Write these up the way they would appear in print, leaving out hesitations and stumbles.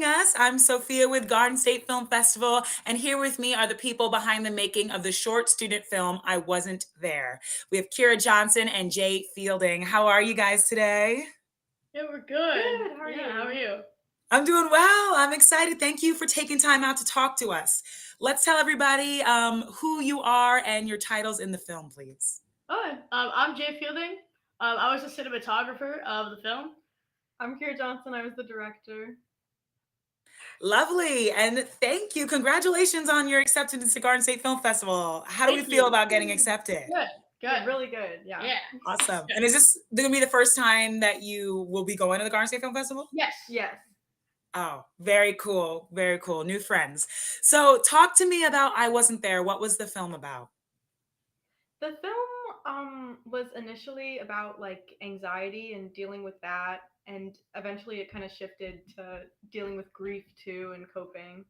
us. I'm Sophia with Garden State Film Festival, and here with me are the people behind the making of the short student film, I Wasn't There. We have Kira Johnson and Jay Fielding. How are you guys today? Yeah, we're good. Good. How are Yeah, you? how are you? I'm doing well. I'm excited. Thank you for taking time out to talk to us. Let's tell everybody who you are and your titles in the film, please. Oh, I'm Jay Fielding. I was the cinematographer of the film. I'm Kira Johnson. I was the director. Lovely. And thank you. Congratulations on your acceptance to Garden State Film Festival. How do we Thank feel you. about getting accepted? Good. Yeah, Good. really good. Yeah. Yeah. Awesome. Good. And is this going to be the first time that you will be going to the Garden State Film Festival? Yes. Yes. Oh, very cool. Very cool. New friends. So, talk to me about I Wasn't There. What was the film about? The film was initially about like anxiety and dealing with that, and eventually it kind of shifted to dealing with grief too and coping.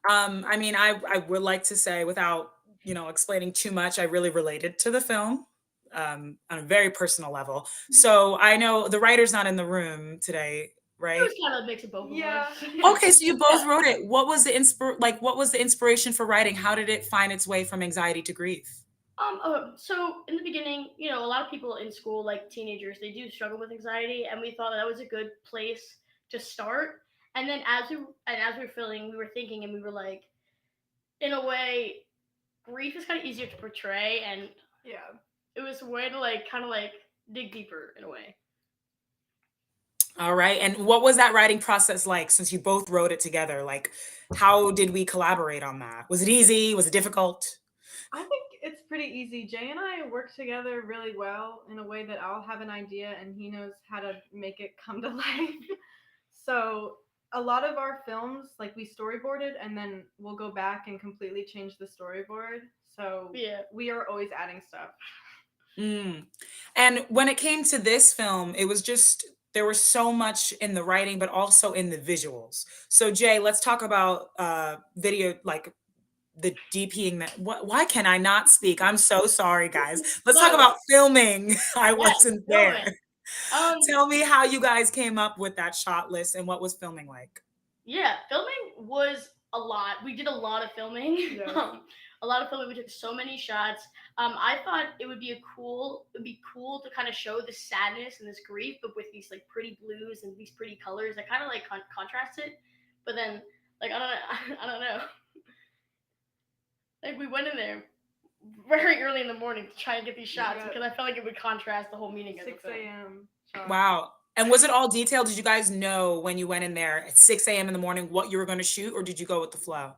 I would like to say, without explaining too much, I really related to the film on a very personal level. So I know the writer's not in the room today, It right? was kind of a mix of both of Yeah. us. Okay, so you both Yeah. wrote it. What was what was the inspiration for writing? How did it find its way from anxiety to grief? So in the beginning, a lot of people in school, like teenagers, they do struggle with anxiety, and we thought that was a good place to start. And then as we were feeling, we were thinking, and we were like, in a way, grief is kind of easier to portray, and Yeah. it was a way to like kind of like dig deeper in a way. All right. And what was that writing process like since you both wrote it together? Like, how did we collaborate on that? Was it easy? Was it difficult? I think it's pretty easy. Jay and I work together really well in a way that I'll have an idea and he knows how to make it come to life. So a lot of our films, like we storyboarded and then we'll go back and completely change the storyboard. So Yeah. we are always adding stuff. Mm. And when it came to this film, it was just there was so much in the writing, but also in the visuals. So Jay, let's talk about video, like the DPing that why can I not speak? I'm so sorry, guys. Let's talk No, about filming. I yeah, wasn't there. filming. Um, Tell me how you guys came up with that shot list and what was filming like. yeah, filming was a lot. We did a lot of filming. Yeah. A lot of filming. We took so many shots. I thought it would be cool to kind of show this sadness and this grief, but with these like pretty blues and these pretty colors that kind of like contrast it. But then, like I don't know, I don't know. Like we went in there very early in the morning to try and get these shots Yeah. because I felt like it would contrast the whole meaning of the 6 film. a.m. shot. Wow. And was it all detailed? Did you guys know when you went in there at 6 a.m. in the morning what you were going to shoot, or did you go with the flow?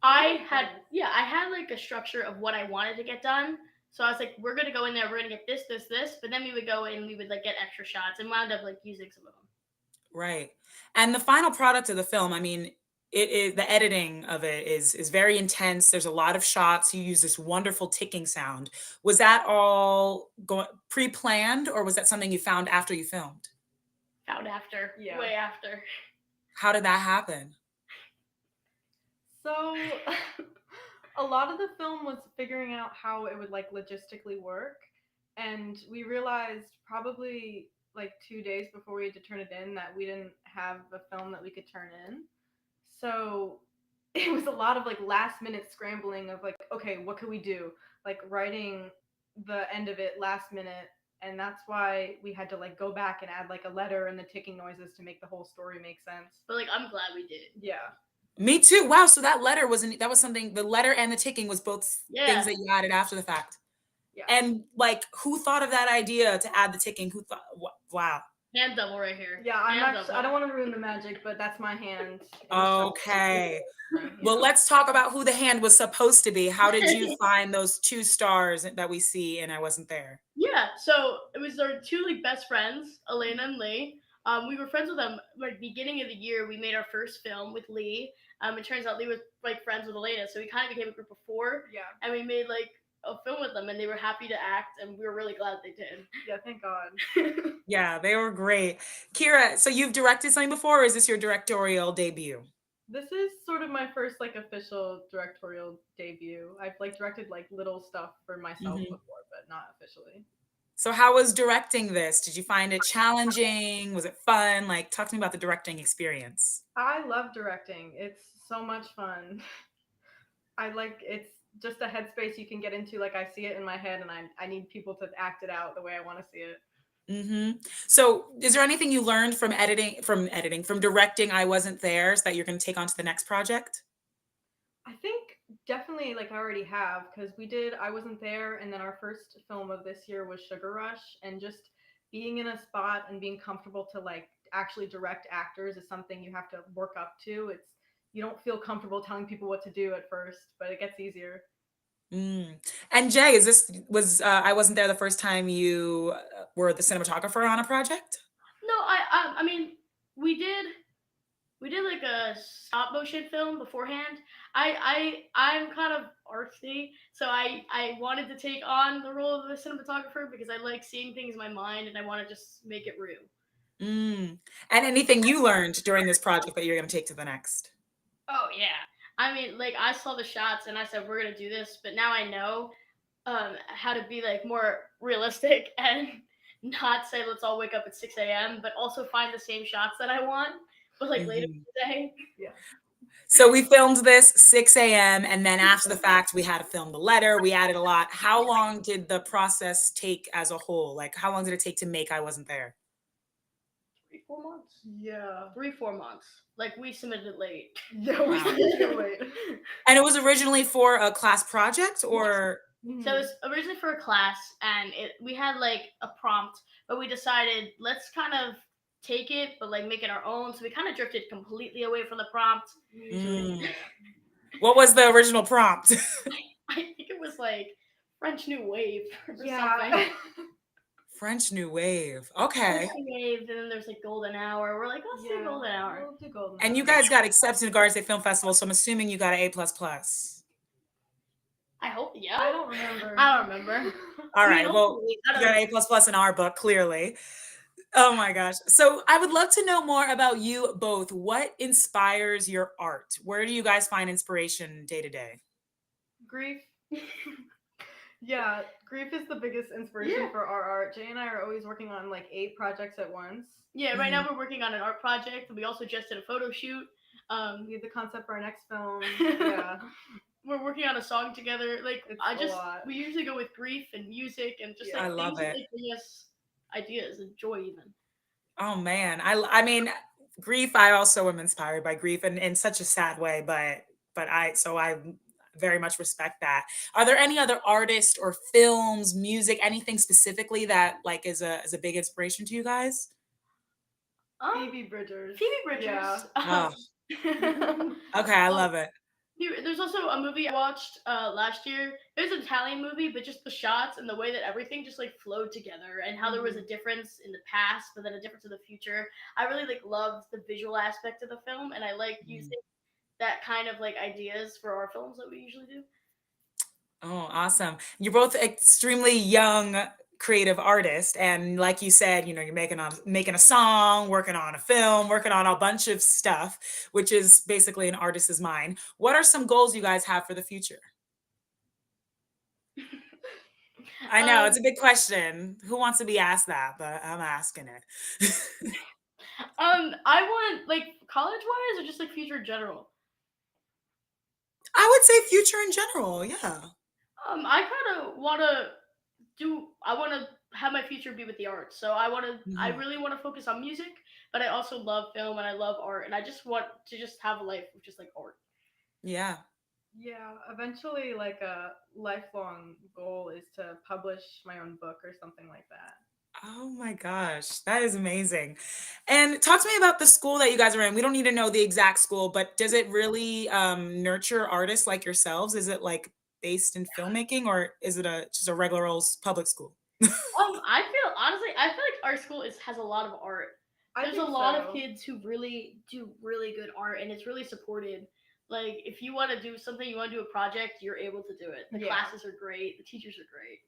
I had like a structure of what I wanted to get done. So I was like, we're gonna go in there, we're gonna get this, this, this, but then we would go in and we would like get extra shots and wound up like using some of them. Right. And the final product of the film, I mean, it is the editing of it is very intense. There's a lot of shots. You use this wonderful ticking sound. Was that all pre-planned, or was that something you found after you filmed? Found after, Yeah. way after. How did that happen? So a lot of the film was figuring out how it would like logistically work, and we realized probably like 2 days before we had to turn it in that we didn't have a film that we could turn in. So it was a lot of like last minute scrambling of like, okay, what could we do? Like writing the end of it last minute, and that's why we had to like go back and add like a letter and the ticking noises to make the whole story make sense. But like I'm glad we did. Yeah. Me too. Wow. So that letter wasn't that was something the letter and the ticking was both things Yeah. that you added after the fact. Yeah. And like who thought of that idea to add the ticking? Who thought wow. Hand double right here. Yeah, I'm Hand actually. double. I don't want to ruin the magic, but that's my hand. Okay. Right Well, here. let's talk about who the hand was supposed to be. How did you find those two stars that we see and I wasn't there? Yeah, so it was our two like best friends, Elena and Lee. We were friends with them like beginning of the year. We made our first film with Lee. It turns out Lee was like friends with Elena, so we kind of became a group of four, Yeah. and we made like a film with them, and they were happy to act, and we were really glad they did. Yeah. Thank God. Yeah, they were great. Kira, so you've directed something before, or is this your directorial debut? This is sort of my first like official directorial debut. I've like directed like little stuff for myself Mhm. before, but not officially. So how was directing this? Did you find it challenging? Was it fun? Like, talk to me about the directing experience. I love directing. It's so much fun. I like it's just a headspace you can get into. Like I see it in my head, and I need people to act it out the way I want to see it. So, is there anything you learned from directing I Wasn't There that you're gonna take on to the next project? I think definitely like I already have because we did I Wasn't There, and then our first film of this year was Sugar Rush, and just being in a spot and being comfortable to like actually direct actors is something you have to work up to. It's you don't feel comfortable telling people what to do at first, but it gets easier. Mm. And Jay, was I Wasn't There the first time you were the cinematographer on a project? No, I mean, we did we did like a stop motion film beforehand. I'm kind of artsy, so I wanted to take on the role of the cinematographer because I like seeing things in my mind and I want to just make it real. Mm. And anything you learned during this project that you're gonna take to the next? Oh yeah. I mean, like I saw the shots and I said we're gonna do this, but now I know how to be like more realistic and not say let's all wake up at 6 a.m., but also find the same shots that I want, but like later Mhm. in the day. Yeah. So we filmed this 6 a.m. and then after the fact, we had to film the letter. We added a lot. How long did the process take as a whole? Like, how long did it take to make I Wasn't There? 3 4 months. Yeah. 3 4 months. Like we submitted it late. Yeah, we Wow. did too late. And it was originally for a class project Yes. or? So it was originally for a class, and we had like a prompt, but we decided let's kind of take it, but like make it our own. So we kind of drifted completely away from the prompt. Mm. What was the original prompt? I think it was like French New Wave or something. Yeah. French New Wave. French Okay. New Wave, and then there's like Golden Hour. We're like, let's do Golden Hour. We'll do Golden And you Hour. guys got accepted to Garden State Film Festival, so I'm assuming you got an A++. I hope, yeah. I don't remember. I don't remember. All I mean, right. Well, hopefully, I you don't got know. an A++ in our book, clearly. Oh my gosh. So I would love to know more about you both. What inspires your art? Where do you guys find inspiration day to day? Grief. Yeah, grief is the biggest inspiration Yeah. for our art. Jay and I are always working on like 8 projects at once. Yeah, right now we're working on an art project. We also just did a photo shoot. We have the concept for our next film. Yeah, We're working on a song together. Like it's I a just lot. we usually go with grief and music and just Yeah. I like love things that it. like bring us ideas and joy even. Oh man. I mean, grief, I also am inspired by grief and in such a sad way, but I very much respect that. Are there any other artists or films, music, anything specifically that like is a big inspiration to you guys? Phoebe Bridgers. Phoebe Bridgers. Yeah. Oh, okay, I love it. There's also a movie I watched last year. It was an Italian movie, but just the shots and the way that everything just like flowed together, and how there was a difference in the past, but then a difference in the future. I really like loved the visual aspect of the film, and I like using that kind of like ideas for our films that we usually do. Oh, awesome. You're both extremely young creative artists. And like you said, you're making a song, working on a film, working on a bunch of stuff, which is basically an artist's mind. What are some goals you guys have for the future? I know it's a big question. Who wants to be asked that? But I'm asking it. I want like college wise or just like future in general. I would say future in general. Yeah. I kind of want to do. I want to have my future be with the arts. So I want to. I Mhm. really want to focus on music, but I also love film and I love art, and I just want to just have a life of just like art. Yeah. Yeah, eventually like a lifelong goal is to publish my own book or something like that. Oh my gosh, that is amazing. And talk to me about the school that you guys are in. We don't need to know the exact school, but does it really nurture artists like yourselves? Is it like based in filmmaking or is it just a regular old public school? I feel honestly, I feel like our school has a lot of art. I There's a think lot of so. kids who really do really good art, and it's really supported. Like if you want to do something, you want to do a project, you're able to do it. The Yeah. classes are great, the teachers are great.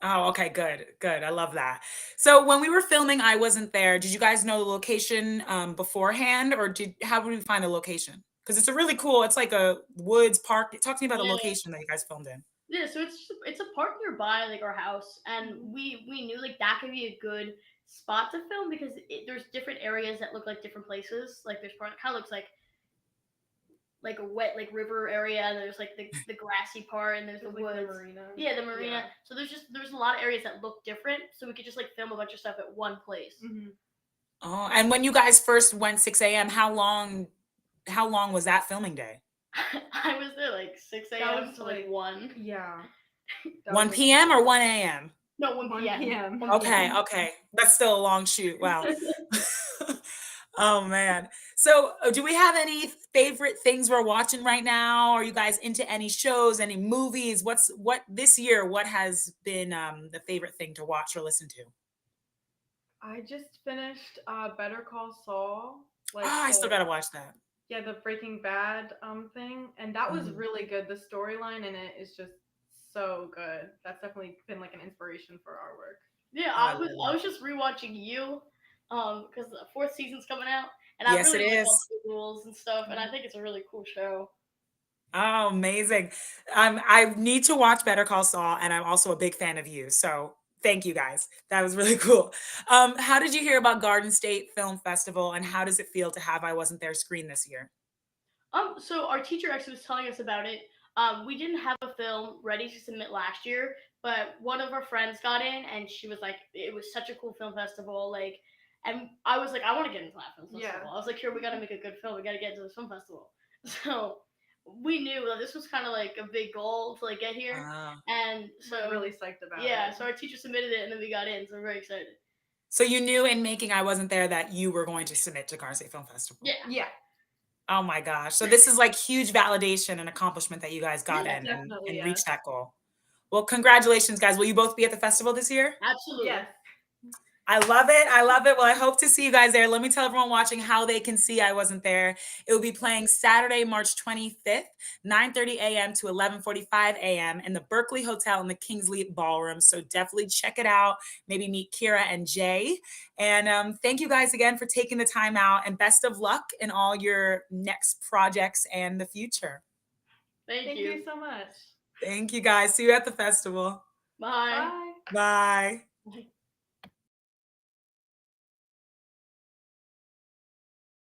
Oh, okay, good, good. I love that. So when we were filming I Wasn't There, did you guys know the location beforehand or how did we find the location? Because it's a really cool, it's like a woods park. Talk to me about the Yeah. location that you guys filmed in. Yeah, so it's a park nearby like our house, and Mhm. we knew like that could be a good spot to film because there's different areas that look like different places. Like there's part that kind of looks like a wet like river area, and there's like the grassy part, and there's the There's like the woods. marina. Yeah, the marina. Yeah. So there's a lot of areas that look different, so we could just like film a bunch of stuff at one place. Hmm. Oh, and when you guys first went 6 a.m., how long was that filming day? I was there like 6 That a.m. was to like 1. yeah. That 1 was p.m. or 1 a.m.? No, 1 1 p.m. p.m. 1 Okay, p.m. okay. That's still a long shoot. Wow. Oh man. So, do we have any favorite things we're watching right now? Are you guys into any shows, any movies? What this year, what has been the favorite thing to watch or listen to? I just finished Better Call Saul, Oh, like I still got to watch that. the Breaking Bad thing, and that was Mhm. really good. The storyline in it is just so good. That's definitely been like an inspiration for our work. Yeah, Oh, I I love was just rewatching You, because the fourth season's coming out, and it. I Yes, it really like all is. the rules and stuff, and I think it's a really cool show. Oh, amazing. I need to watch Better Call Saul, and I'm also a big fan of you. So thank you guys. That was really cool. How did you hear about Garden State Film Festival, and how does it feel to have I Wasn't There screen this year? So our teacher actually was telling us about it. We didn't have a film ready to submit last year, but one of our friends got in, and she was like, "It was such a cool film festival." Like, and I was like, "I want to get into that film festival." Yeah. I was like, "Here, we got to make a good film. We got to get into this film festival." So we knew that this was kind of like a big goal to like get here, Ah. and We're so really psyched about yeah, it. so our teacher submitted it, and then we got in. So we're very excited. So you knew in making I Wasn't There that you were going to submit to Garden State Film Festival. Yeah, Yeah. Oh my gosh. So this is like huge validation and accomplishment that you guys got yeah, in Definitely, and yes. reached that goal. Well, congratulations, guys. Will you both be at the festival this year? absolutely. Yes. I love it. I love it. Well, I hope to see you guys there. Let me tell everyone watching how they can see I Wasn't There. It will be playing Saturday, March 25th, 9:30 a.m. to 11:45 a.m. in the Berkeley Hotel in the Kingsley Ballroom. So definitely check it out. Maybe meet Kira and Jay. And thank you guys again for taking the time out, and best of luck in all your next projects and the future. Thank Thank you. you so much. Thank you guys. See you at the festival. Bye. Bye. Bye. Bye.